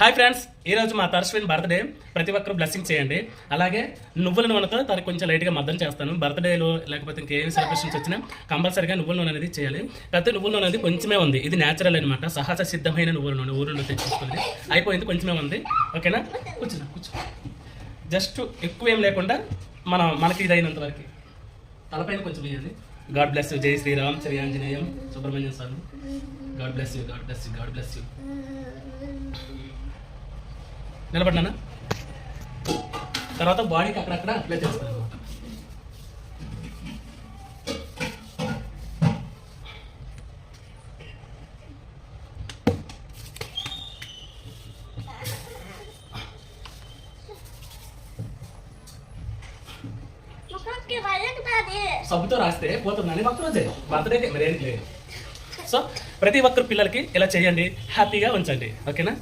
Hi friends, ఈరోజు మా తర్శ్విన్ birthday. ప్రతి ఒక్కరు బ్లెస్సింగ్ చేయండి. అలాగే నువ్వుల నూనెతో తనకు కొంచెం లైట్గా మద్దతు చేస్తాను. బర్త్డేలో లేకపోతే ఇంకేం సెలబ్రేషన్స్ వచ్చినా కంపల్సరీగా నువ్వుల నూనె అనేది చేయాలి. కాకపోతే నువ్వుల నూనె అనేది కొంచెమే ఉంది. ఇది న్యాచురల్ అనమాట, సహజ సిద్ధమైన నువ్వుల నూనె. ఊరిలో తెచ్చుకోవాలి. అయిపోయింది, కొంచెమే ఉంది. ఓకేనా, కూర్చో. జస్ట్ ఎక్కువ ఏం లేకుండా మనకి ఇది అయినంత వరకు తలపైన కొంచెం వేయాలి. God bless you. జై Shriram, Shri Anjaneyam, Subrahmanyam Swami. God bless you, God bless you, God bless you. నిలబడినా తర్వాత బాడీకి అక్కడక్కడ అప్లై చేస్తాను అనమాట. సబ్బుతో రాస్తే పోతుందని ఒక్కరోజే బర్త్డేకి మరేంటి లేదు. సో ప్రతి ఒక్కరు పిల్లలకి ఇలా చేయండి, హ్యాపీగా ఉంచండి. ఓకేనా.